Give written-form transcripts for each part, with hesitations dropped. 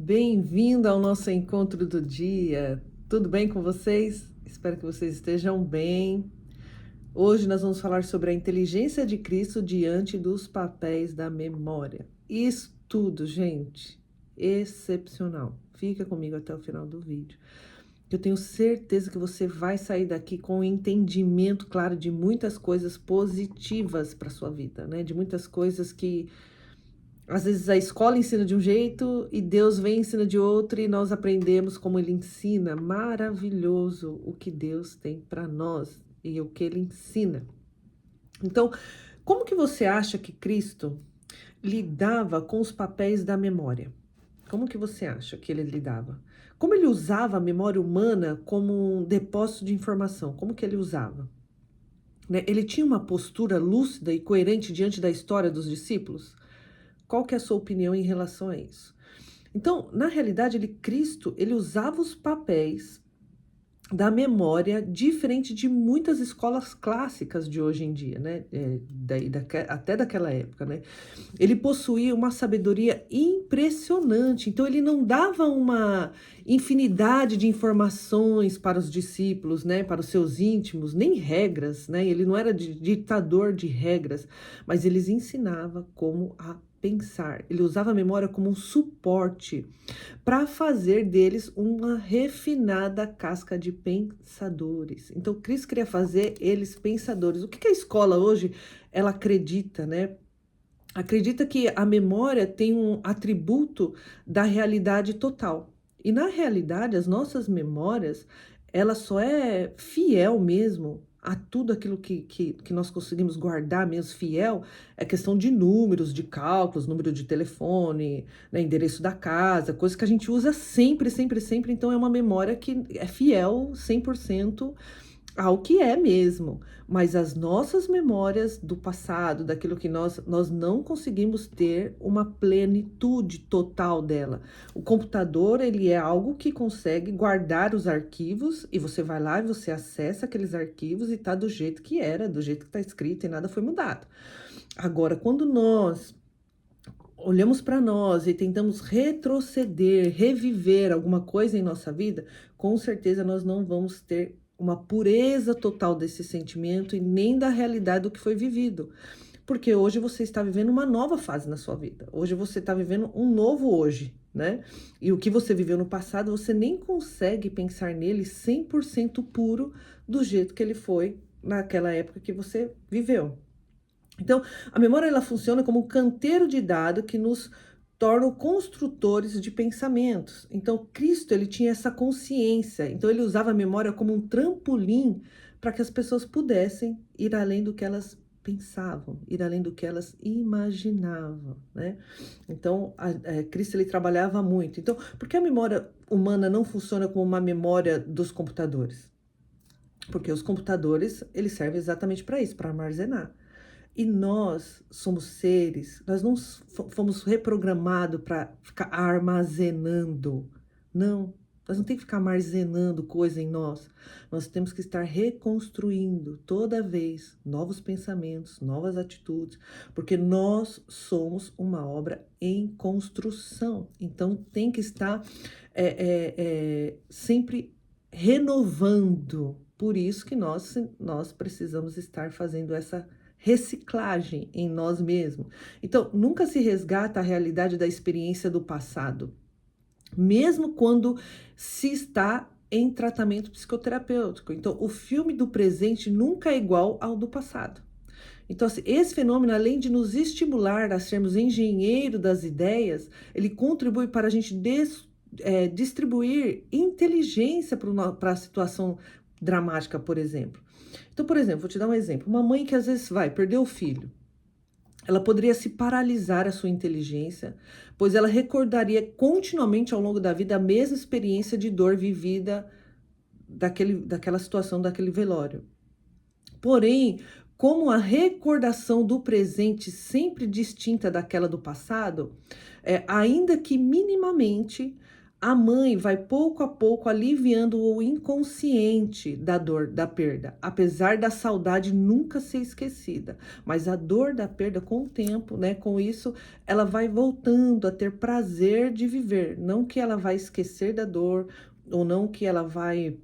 Bem-vindo ao nosso encontro do dia. Tudo bem com vocês? Espero que vocês estejam bem. Hoje nós vamos falar sobre a inteligência de Cristo diante dos papéis da memória. Estudo, gente, excepcional. Fica comigo até o final do vídeo. Eu tenho certeza que você vai sair daqui com um entendimento claro de muitas coisas positivas para sua vida, né? De muitas coisas que às vezes a escola ensina de um jeito e Deus vem e ensina de outro e nós aprendemos como Ele ensina. Maravilhoso o que Deus tem para nós e o que Ele ensina. Então, como que você acha que Cristo lidava com os papéis da memória? Como que você acha que Ele lidava? Como Ele usava a memória humana como um depósito de informação? Como que Ele usava? Né? Ele tinha uma postura lúcida e coerente diante da história dos discípulos? Qual que é a sua opinião em relação a isso? Então, na realidade, Cristo, ele usava os papéis da memória diferente de muitas escolas clássicas de hoje em dia, né? Até daquela época, né? Ele possuía uma sabedoria impressionante, então ele não dava uma infinidade de informações para os discípulos, né? Para os seus íntimos, nem regras, né? Ele não era ditador de regras, mas ele ensinava como a pensar. Ele usava a memória como um suporte para fazer deles uma refinada casca de pensadores. Então, Cristo queria fazer eles pensadores. O que a escola hoje ela acredita, né? Acredita que a memória tem um atributo da realidade total. E na realidade, as nossas memórias, ela só é fiel mesmo a tudo aquilo que nós conseguimos guardar mesmo fiel, é questão de números, de cálculos, número de telefone, né, endereço da casa, coisas que a gente usa sempre, sempre, sempre. Então é uma memória que é fiel 100% ao que é mesmo, mas as nossas memórias do passado, daquilo que nós não conseguimos ter uma plenitude total dela. O computador, ele é algo que consegue guardar os arquivos e você vai lá e você acessa aqueles arquivos e tá do jeito que era, do jeito que tá escrito e nada foi mudado. Agora, quando nós olhamos para nós e tentamos retroceder, reviver alguma coisa em nossa vida, com certeza nós não vamos ter uma pureza total desse sentimento e nem da realidade do que foi vivido. Porque hoje você está vivendo uma nova fase na sua vida. Hoje você está vivendo um novo hoje, né? E o que você viveu no passado, você nem consegue pensar nele 100% puro do jeito que ele foi naquela época que você viveu. Então, a memória ela funciona como um canteiro de dados que nos tornam construtores de pensamentos. Então, Cristo ele tinha essa consciência. Então, ele usava a memória como um trampolim para que as pessoas pudessem ir além do que elas pensavam, ir além do que elas imaginavam, né? Então, Cristo ele trabalhava muito. Então, por que a memória humana não funciona como uma memória dos computadores? Porque os computadores eles servem exatamente para isso, para armazenar. E nós somos seres, nós não fomos reprogramados para ficar armazenando. Não, nós não temos que ficar armazenando coisa em nós. Nós temos que estar reconstruindo toda vez novos pensamentos, novas atitudes, porque nós somos uma obra em construção. Então tem que estar sempre renovando. Por isso que nós precisamos estar fazendo essa reciclagem em nós mesmos. Então, nunca se resgata a realidade da experiência do passado, mesmo quando se está em tratamento psicoterapêutico. Então, o filme do presente nunca é igual ao do passado. Então, assim, esse fenômeno, além de nos estimular a sermos engenheiros das ideias, ele contribui para a gente distribuir inteligência para a situação dramática, por exemplo. Então, por exemplo, vou te dar um exemplo. Uma mãe que às vezes vai perder o filho, ela poderia se paralisar a sua inteligência, pois ela recordaria continuamente ao longo da vida a mesma experiência de dor vivida daquela situação, daquele velório. Porém, como a recordação do presente sempre distinta daquela do passado, ainda que minimamente, A mãe vai pouco a pouco aliviando o inconsciente da dor da perda, apesar da saudade nunca ser esquecida. Mas a dor da perda, com o tempo, né, com isso, ela vai voltando a ter prazer de viver. Não que ela vai esquecer da dor, ou não que ela vai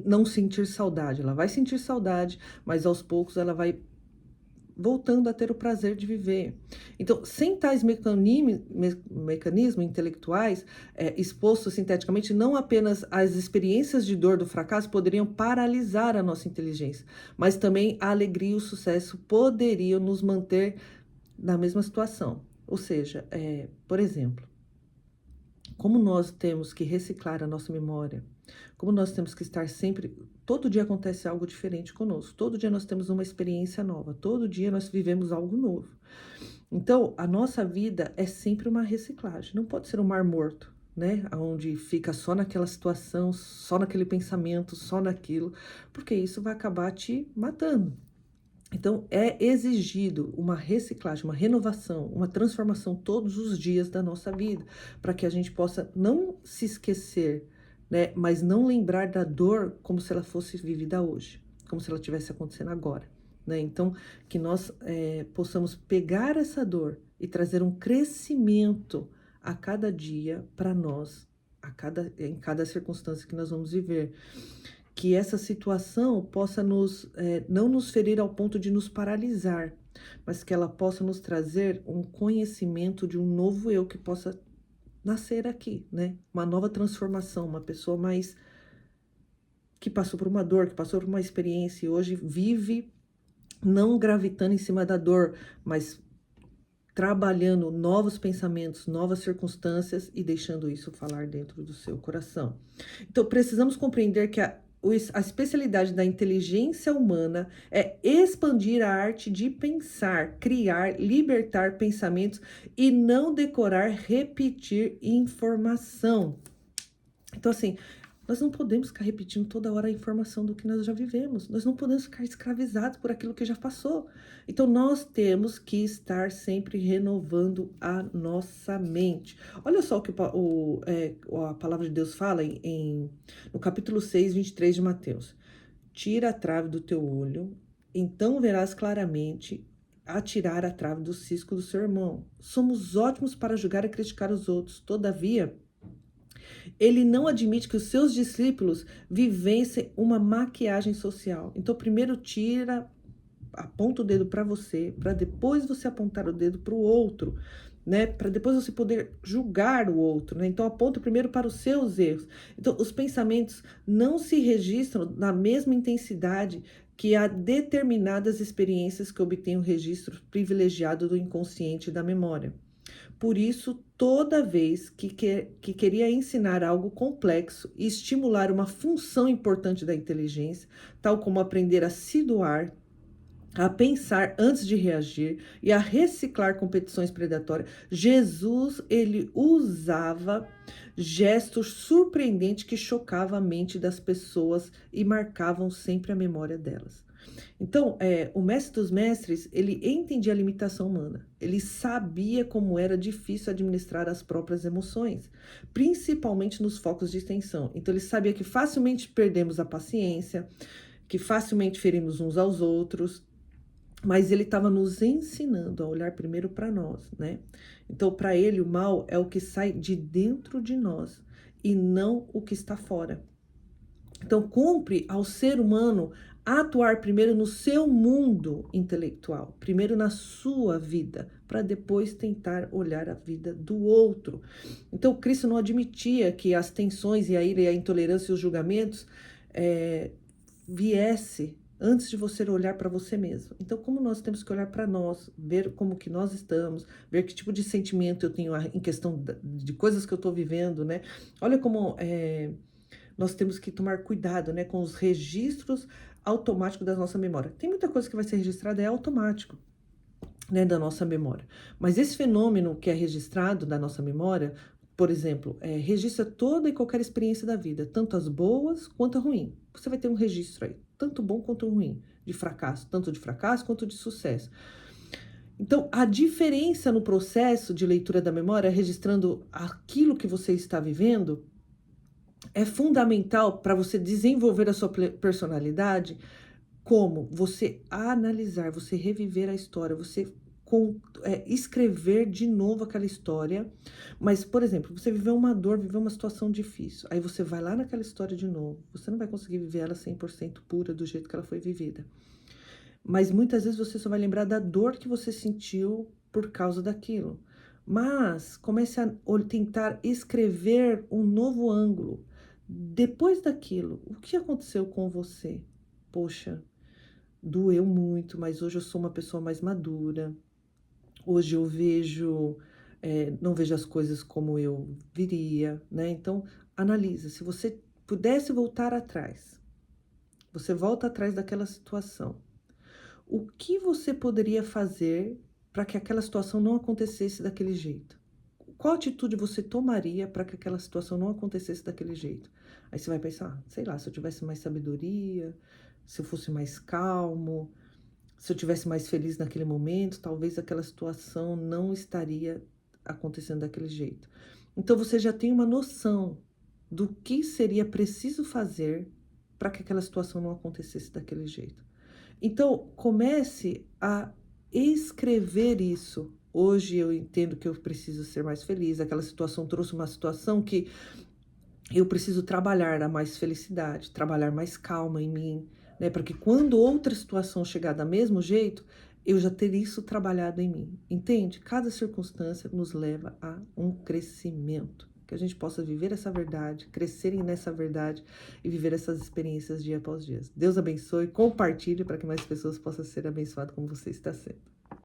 não sentir saudade. Ela vai sentir saudade, mas aos poucos ela vai voltando a ter o prazer de viver. Então, sem tais mecanismos intelectuais expostos sinteticamente, não apenas as experiências de dor do fracasso poderiam paralisar a nossa inteligência, mas também a alegria e o sucesso poderiam nos manter na mesma situação. Ou seja, por exemplo, como nós temos que reciclar a nossa memória, como nós temos que estar sempre. Todo dia acontece algo diferente conosco, todo dia nós temos uma experiência nova, todo dia nós vivemos algo novo. Então, a nossa vida é sempre uma reciclagem, não pode ser um mar morto, né? Onde fica só naquela situação, só naquele pensamento, só naquilo, porque isso vai acabar te matando. Então, é exigido uma reciclagem, uma renovação, uma transformação todos os dias da nossa vida, para que a gente possa não se esquecer, né, mas não lembrar da dor como se ela fosse vivida hoje, como se ela estivesse acontecendo agora, né? Então, que nós possamos pegar essa dor e trazer um crescimento a cada dia para nós, em cada circunstância que nós vamos viver, que essa situação possa não nos ferir ao ponto de nos paralisar, mas que ela possa nos trazer um conhecimento de um novo eu que possa nascer aqui, né? Uma nova transformação, uma pessoa mais que passou por uma dor, que passou por uma experiência e hoje vive não gravitando em cima da dor, mas trabalhando novos pensamentos, novas circunstâncias e deixando isso falar dentro do seu coração. Então, precisamos compreender que a especialidade da inteligência humana é expandir a arte de pensar, criar, libertar pensamentos e não decorar, repetir informação. Então, assim, nós não podemos ficar repetindo toda hora a informação do que nós já vivemos. Nós não podemos ficar escravizados por aquilo que já passou. Então, nós temos que estar sempre renovando a nossa mente. Olha só o que a palavra de Deus fala no capítulo 6, 23 de Mateus. Tira a trave do teu olho, então verás claramente a tirar a trave do cisco do seu irmão. Somos ótimos para julgar e criticar os outros. Todavia, ele não admite que os seus discípulos vivencem uma maquiagem social. Então, primeiro aponta o dedo para você, para depois você apontar o dedo para o outro, né? Para depois você poder julgar o outro, né? Então, aponta primeiro para os seus erros. Então, os pensamentos não se registram na mesma intensidade que há determinadas experiências que obtêm o registro privilegiado do inconsciente e da memória. Por isso, toda vez que queria ensinar algo complexo e estimular uma função importante da inteligência, tal como aprender a se doar, a pensar antes de reagir e a reciclar competições predatórias, Jesus, ele usava gestos surpreendentes que chocavam a mente das pessoas e marcavam sempre a memória delas. Então, o mestre dos mestres, ele entendia a limitação humana. Ele sabia como era difícil administrar as próprias emoções, principalmente nos focos de extensão. Então, ele sabia que facilmente perdemos a paciência, que facilmente ferimos uns aos outros, mas ele estava nos ensinando a olhar primeiro para nós, né? Então, para ele, o mal é o que sai de dentro de nós e não o que está fora. Então, cumpre ao ser humano atuar primeiro no seu mundo intelectual, primeiro na sua vida, para depois tentar olhar a vida do outro. Então, Cristo não admitia que as tensões e a ira e a intolerância e os julgamentos viesse antes de você olhar para você mesmo. Então, como nós temos que olhar para nós, ver como que nós estamos, ver que tipo de sentimento eu tenho em questão de coisas que eu estou vivendo, né? Olha como nós temos que tomar cuidado, né, com os registros automáticos da nossa memória. Tem muita coisa que vai ser registrada, é automático, né, da nossa memória. Mas esse fenômeno que é registrado da nossa memória, por exemplo, registra toda e qualquer experiência da vida, tanto as boas quanto a ruim. Você vai ter um registro aí, tanto bom quanto ruim, de fracasso, tanto de fracasso quanto de sucesso. Então, a diferença no processo de leitura da memória, registrando aquilo que você está vivendo, é fundamental para você desenvolver a sua personalidade, como você analisar, você reviver a história, você escrever de novo aquela história. Mas, por exemplo, você viveu uma dor, viveu uma situação difícil, aí você vai lá naquela história de novo, você não vai conseguir viver ela 100% pura do jeito que ela foi vivida. Mas muitas vezes você só vai lembrar da dor que você sentiu por causa daquilo. Mas comece a tentar escrever um novo ângulo. Depois daquilo, o que aconteceu com você? Poxa, doeu muito, mas hoje eu sou uma pessoa mais madura. Hoje eu vejo, não vejo as coisas como eu viria, né? Então, analisa. Se você pudesse voltar atrás, você volta atrás daquela situação. O que você poderia fazer para que aquela situação não acontecesse daquele jeito? Qual atitude você tomaria para que aquela situação não acontecesse daquele jeito? Aí você vai pensar, sei lá, se eu tivesse mais sabedoria, se eu fosse mais calmo, se eu tivesse mais feliz naquele momento, talvez aquela situação não estaria acontecendo daquele jeito. Então você já tem uma noção do que seria preciso fazer para que aquela situação não acontecesse daquele jeito. Então, comece a escrever isso. Hoje eu entendo que eu preciso ser mais feliz. Aquela situação trouxe uma situação que eu preciso trabalhar a mais felicidade, trabalhar mais calma em mim, né? Para que quando outra situação chegar do mesmo jeito, eu já ter isso trabalhado em mim. Entende? Cada circunstância nos leva a um crescimento. Que a gente possa viver essa verdade, crescer nessa verdade e viver essas experiências dia após dia. Deus abençoe, compartilhe para que mais pessoas possam ser abençoadas como você está sendo.